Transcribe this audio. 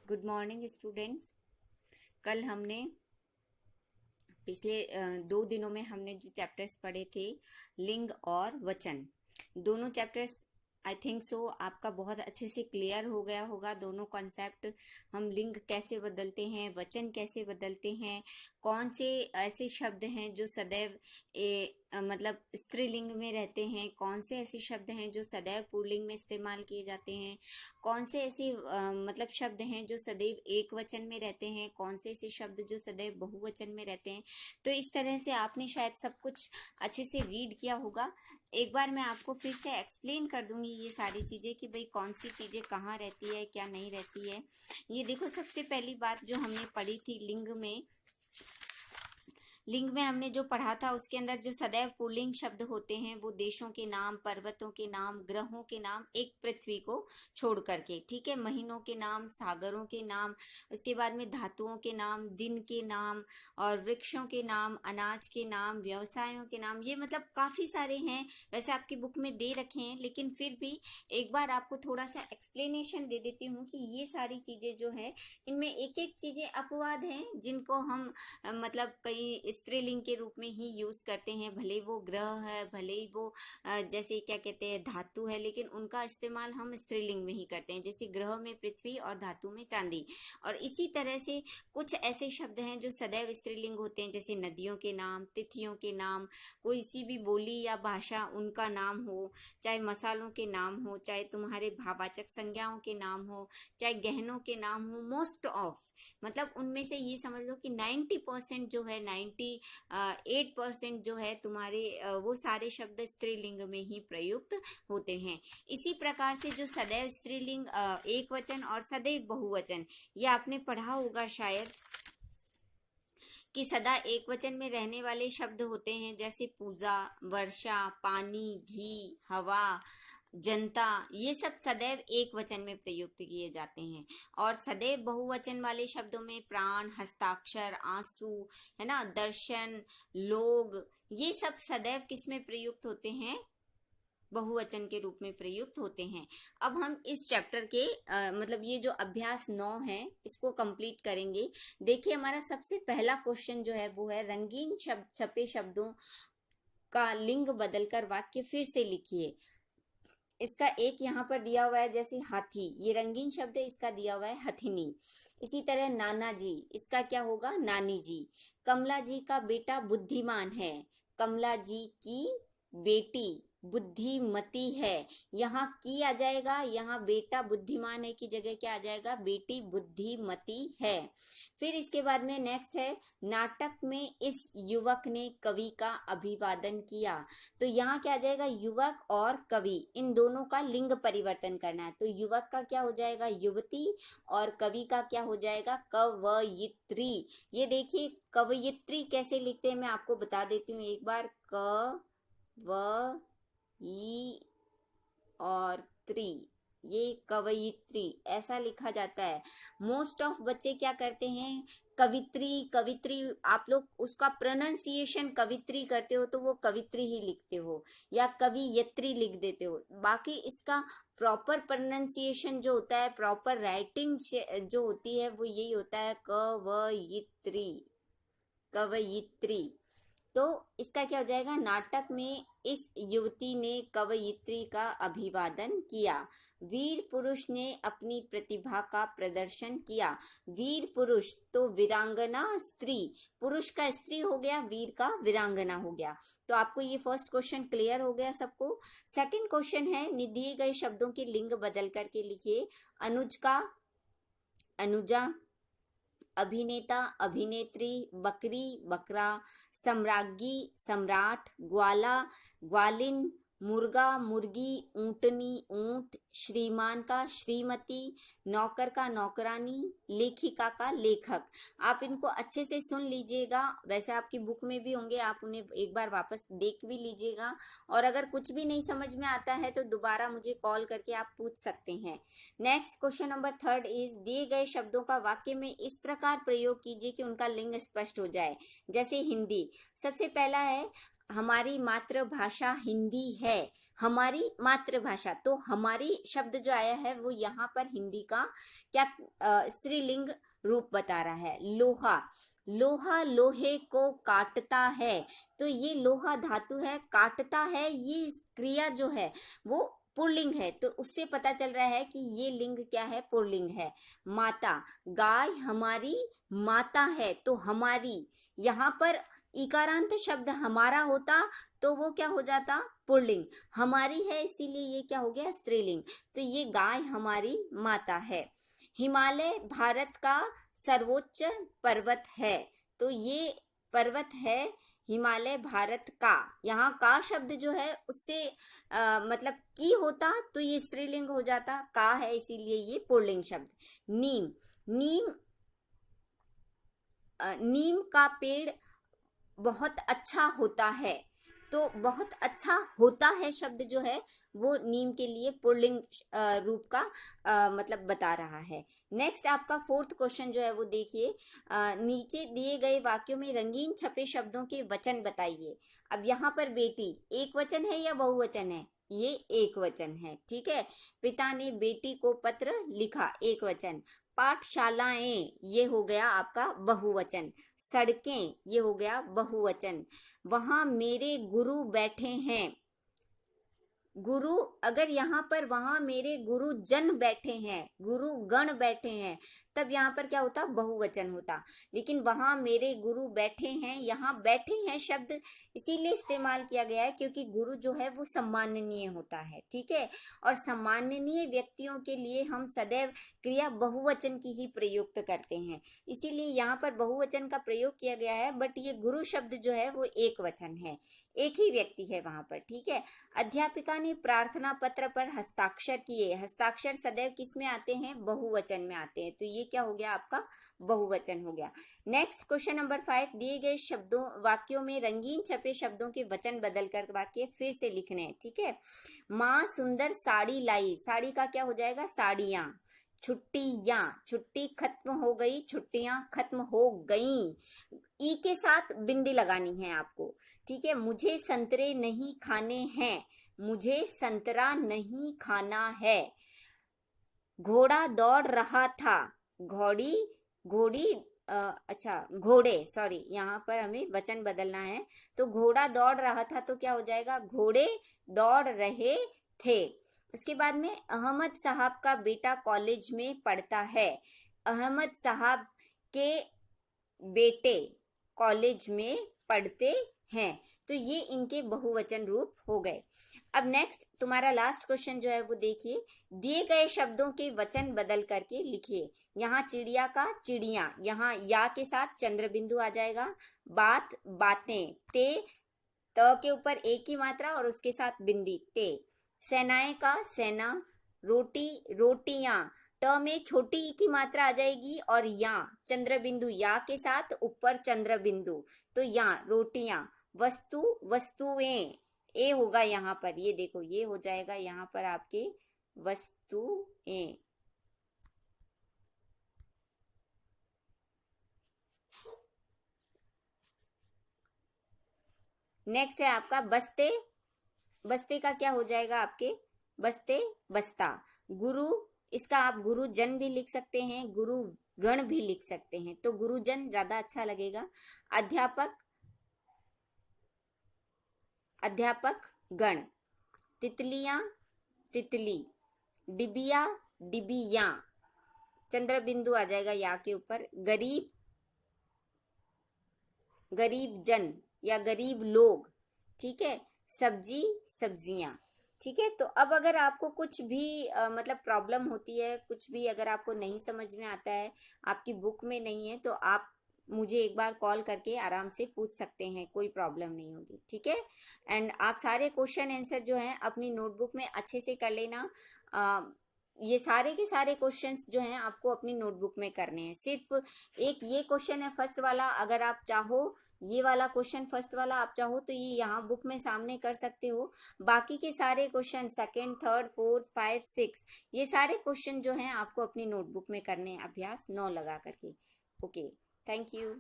Good morning students. कल हमने पिछले 2 दिनों में हमने जो चैप्टर्स पढ़े थे, लिंग और वचन, दोनों चैप्टर्स आई थिंक सो आपका बहुत अच्छे से क्लियर हो गया होगा। दोनों कॉन्सेप्ट, हम लिंग कैसे बदलते हैं, वचन कैसे बदलते हैं, कौन से ऐसे शब्द हैं जो सदैव मतलब स्त्रीलिंग में रहते हैं, कौन से ऐसे शब्द हैं जो सदैव पुल्लिंग में इस्तेमाल किए जाते हैं, कौन से ऐसे मतलब शब्द हैं जो सदैव एक वचन में रहते हैं, कौन से ऐसे शब्द जो सदैव बहुवचन में रहते हैं। तो इस तरह से आपने शायद सब कुछ अच्छे से रीड किया होगा। एक बार मैं आपको फिर से एक्सप्लेन कर दूंगी ये सारी चीज़ें कि भाई कौन सी चीज़ें कहाँ रहती है, क्या नहीं रहती है। ये देखो, सबसे पहली बात जो हमने पढ़ी थी लिंग में हमने जो पढ़ा था उसके अंदर जो सदैव पुल्लिंग शब्द होते हैं वो देशों के नाम, पर्वतों के नाम, ग्रहों के नाम, एक पृथ्वी को छोड़ करके, ठीक है, महीनों के नाम, सागरों के नाम, उसके बाद में धातुओं के नाम, दिन के नाम और वृक्षों के नाम, अनाज के नाम, व्यवसायों के नाम, ये मतलब काफ़ी सारे हैं। वैसे आपकी बुक में दे रखे हैं, लेकिन फिर भी एक बार आपको थोड़ा सा एक्सप्लेनेशन दे देती हूँ कि ये सारी चीज़ें जो है इनमें एक एक चीज़ें अपवाद हैं जिनको हम मतलब कई स्त्रीलिंग के रूप में ही यूज करते हैं। भले वो ग्रह है, भले ही वो जैसे क्या कहते हैं धातु है, लेकिन उनका इस्तेमाल हम स्त्रीलिंग में ही करते हैं। जैसे ग्रह में पृथ्वी और धातु में चांदी। और इसी तरह से कुछ ऐसे शब्द हैं जो सदैव स्त्रीलिंग होते हैं, जैसे नदियों के नाम, तिथियों के नाम, कोई सी भी बोली या भाषा उनका नाम हो, चाहे मसालों के नाम हो, चाहे तुम्हारे भाववाचक संज्ञाओं के नाम हो, चाहे गहनों के नाम हो, मोस्ट ऑफ मतलब उनमें से ये समझ लो कि 90% जो है, 98% जो है तुम्हारे वो सारे शब्द स्त्रीलिंग में ही प्रयुक्त होते हैं। इसी प्रकार से जो सदैव स्त्रीलिंग एक वचन और सदैव बहुवचन, ये आपने पढ़ा होगा शायद कि सदा एक वचन में रहने वाले शब्द होते हैं, जैसे पूजा, वर्षा, पानी, घी, हवा, जनता, ये सब सदैव एक वचन में प्रयुक्त किए जाते हैं। और सदैव बहुवचन वाले शब्दों में प्राण, हस्ताक्षर, आंसू, है ना, दर्शन, लोग, ये सब सदैव किस में प्रयुक्त होते हैं? बहुवचन के रूप में प्रयुक्त होते हैं। अब हम इस चैप्टर के मतलब ये जो अभ्यास 9 है इसको कंप्लीट करेंगे। देखिए, हमारा सबसे पहला क्वेश्चन जो है वो है, रंगीन छपे शब्दों का लिंग बदलकर वाक्य फिर से लिखिए। इसका एक यहाँ पर दिया हुआ है, जैसे हाथी, ये रंगीन शब्द है, इसका दिया हुआ है हथिनी। इसी तरह नाना जी, इसका क्या होगा? नानी जी। कमला जी का बेटा बुद्धिमान है, कमला जी की बेटी बुद्धिमती है। यहाँ की आ जाएगा, यहाँ बेटा बुद्धिमान है की जगह क्या आ जाएगा? बेटी बुद्धिमती है। फिर इसके बाद में नेक्स्ट है, नाटक में इस युवक ने कवि का अभिवादन किया। तो यहाँ क्या आ जाएगा? युवक और कवि, इन दोनों का लिंग परिवर्तन करना है। तो युवक का क्या हो जाएगा? युवती, और कवि का क्या हो जाएगा? कवयित्री। ये देखिए, कवयित्री कैसे लिखते हैं मैं आपको बता देती हूँ एक बार। क व ई और त्री, ये कवयित्री ऐसा लिखा जाता है। मोस्ट ऑफ बच्चे क्या करते हैं? कवित्री कवित्री, आप लोग उसका प्रोनाउंसिएशन कवित्री करते हो तो वो कवित्री ही लिखते हो, या कवियत्री लिख देते हो। बाकी इसका प्रॉपर प्रोनाउंसिएशन जो होता है, प्रॉपर राइटिंग जो होती है, वो यही होता है, कवयित्री, कवयित्री। तो इसका क्या हो जाएगा? नाटक में इस युवती ने कवयित्री का अभिवादन किया। वीर पुरुष ने अपनी प्रतिभा का प्रदर्शन किया। वीर पुरुष तो वीरांगना स्त्री, पुरुष का स्त्री हो गया, वीर का वीरांगना हो गया। तो आपको ये फर्स्ट क्वेश्चन क्लियर हो गया सबको। सेकंड क्वेश्चन है, दिए गए शब्दों के लिंग बदल करके लिखिए। अनुज का अनुजा, अभिनेता अभिनेत्री, बकरी बकरा, सम्राज्ञी सम्राट, ग्वाला ग्वालिन, मुर्गा मुर्गी, ऊंटनी ऊंट, श्रीमान का श्रीमती, नौकर का नौकरानी, लेखिका का लेखक। आप इनको अच्छे से सुन लीजिएगा, वैसे आपकी बुक में भी होंगे, आप उन्हें एक बार वापस देख भी लीजिएगा। और अगर कुछ भी नहीं समझ में आता है तो दोबारा मुझे कॉल करके आप पूछ सकते हैं। नेक्स्ट क्वेश्चन नंबर 3 इज, दिए गए शब्दों का वाक्य में इस प्रकार प्रयोग कीजिए कि उनका लिंग स्पष्ट हो जाए। जैसे हिंदी, सबसे पहला है, हमारी मातृभाषा हिंदी है, हमारी मातृभाषा, तो हमारी शब्द जो आया है वो यहाँ पर हिंदी का क्या स्त्रीलिंग रूप बता रहा है। लोहा, लोहा लोहे को काटता है, तो ये लोहा धातु है, काटता है, ये क्रिया जो है वो पुल्लिंग है, तो उससे पता चल रहा है कि ये लिंग क्या है, पुल्लिंग है। माता, गाय हमारी माता है, तो हमारी, यहाँ पर इकारांत शब्द हमारा होता तो वो क्या हो जाता, पुल्लिंग। हमारी है इसीलिए ये क्या हो गया, स्त्रीलिंग। तो ये गाय हमारी माता है। हिमालय भारत का सर्वोच्च पर्वत है, तो ये पर्वत है हिमालय भारत का। यहाँ का शब्द जो है उससे मतलब की होता तो ये स्त्रीलिंग हो जाता, का है इसीलिए ये पुल्लिंग शब्द। नीम, नीम, नीम का पेड़ बहुत अच्छा होता है, तो बहुत अच्छा होता है शब्द जो है वो नीम के लिए पुल्लिंग रूप का मतलब बता रहा है। नेक्स्ट आपका फोर्थ क्वेश्चन जो है वो देखिए, नीचे दिए गए वाक्यों में रंगीन छपे शब्दों के वचन बताइए। अब यहाँ पर बेटी एक वचन है या बहुवचन है, ये एक वचन है, ठीक है। पिता ने बेटी को पत्र लिखा, एक वचन। पाठशालाएं, ये हो गया आपका बहुवचन। सड़कें, ये हो गया बहुवचन। वहां मेरे गुरु बैठे हैं, गुरु, अगर यहाँ पर वहां मेरे गुरु जन बैठे हैं, गुरु गण बैठे हैं, तब यहाँ पर क्या होता, बहुवचन होता। लेकिन वहां मेरे गुरु बैठे हैं, यहाँ बैठे हैं शब्द इसीलिए इस्तेमाल किया गया है क्योंकि गुरु जो है वो सम्माननीय होता है, ठीक है। और सम्माननीय व्यक्तियों के लिए हम सदैव क्रिया बहुवचन की ही प्रयुक्त करते हैं, इसीलिए यहाँ पर बहुवचन का प्रयोग किया गया है। बट ये गुरु शब्द जो है वो एक वचन है, एक ही व्यक्ति है वहां पर, ठीक है। अध्यापिका ने प्रार्थना पत्र पर हस्ताक्षर किए, हस्ताक्षर सदैव किस में आते हैं, बहुवचन में आते हैं, तो ये क्या हो गया आपका बहुवचन हो गया। नेक्स्ट क्वेश्चन नंबर 5, दिए गए शब्दों वाक्यों में रंगीन छपे शब्दों के वचन बदलकर वाक्य फिर से लिखने हैं, ठीक है। माँ सुंदर साड़ी लाई, साड़ी का क्या हो जाएगा, साड़ियाँ। छुट्टियाँ, छुट्टी खत्म हो गई, छुट्टियां खत्म हो गई, ई के साथ बिंदी लगानी है आपको, ठीक है। मुझे संतरे नहीं खाने हैं, मुझे संतरा नहीं खाना है। घोड़ा दौड़ रहा था, घोड़ी, घोड़ी अच्छा घोड़े, सॉरी यहाँ पर हमें वचन बदलना है, तो घोड़ा दौड़ रहा था तो क्या हो जाएगा, घोड़े दौड़ रहे थे। उसके बाद में अहमद साहब का बेटा कॉलेज में पढ़ता है, अहमद साहब के बेटे कॉलेज में पढ़ते हैं, तो ये इनके बहुवचन रूप हो गए। अब नेक्स्ट तुम्हारा लास्ट क्वेश्चन जो है वो देखिए, दिए गए शब्दों के वचन बदल करके लिखिए। यहाँ चिड़िया का चिड़िया, यहाँ या के साथ चंद्र बिंदु आ जाएगा। बात बातें, ते त के ऊपर एक ही मात्रा और उसके साथ बिंदी, ते। सेनाएं का सेना, रोटी रोटियां, ट में छोटी ई की मात्रा आ जाएगी और या चंद्र बिंदु, या के साथ ऊपर चंद्र बिंदु, तो या रोटियां। वस्तु वस्तुएं, ए होगा यहाँ पर, ये देखो ये हो जाएगा यहाँ पर आपके वस्तुएं। नेक्स्ट है आपका बस्ते, बस्ते का क्या हो जाएगा आपके, बस्ते बस्ता। गुरु, इसका आप गुरुजन भी लिख सकते हैं, गुरु गण भी लिख सकते हैं, तो गुरुजन ज्यादा अच्छा लगेगा। अध्यापक, अध्यापक गण। तितलियां, तितली। डिबिया, डिबिया, चंद्र बिंदु आ जाएगा या के ऊपर। गरीब, गरीब जन या गरीब लोग, ठीक है। सब्जी, सब्जियां, ठीक है। तो अब अगर आपको कुछ भी मतलब प्रॉब्लम होती है, कुछ भी अगर आपको नहीं समझ में आता है, आपकी बुक में नहीं है, तो आप मुझे एक बार कॉल करके आराम से पूछ सकते हैं, कोई प्रॉब्लम नहीं होगी, ठीक है। एंड आप सारे क्वेश्चन आंसर जो हैं अपनी नोटबुक में अच्छे से कर लेना। ये सारे के सारे क्वेश्चंस जो हैं आपको अपनी नोटबुक में करने हैं। सिर्फ एक ये क्वेश्चन है फर्स्ट वाला, अगर आप चाहो ये वाला क्वेश्चन फर्स्ट वाला आप चाहो तो ये यहाँ बुक में सामने कर सकते हो। बाकी के सारे क्वेश्चन सेकंड, थर्ड, फोर्थ, 5, 6 ये सारे क्वेश्चन जो हैं आपको अपनी नोटबुक में करने हैं, अभ्यास 9 लगा करके। Okay, thank you.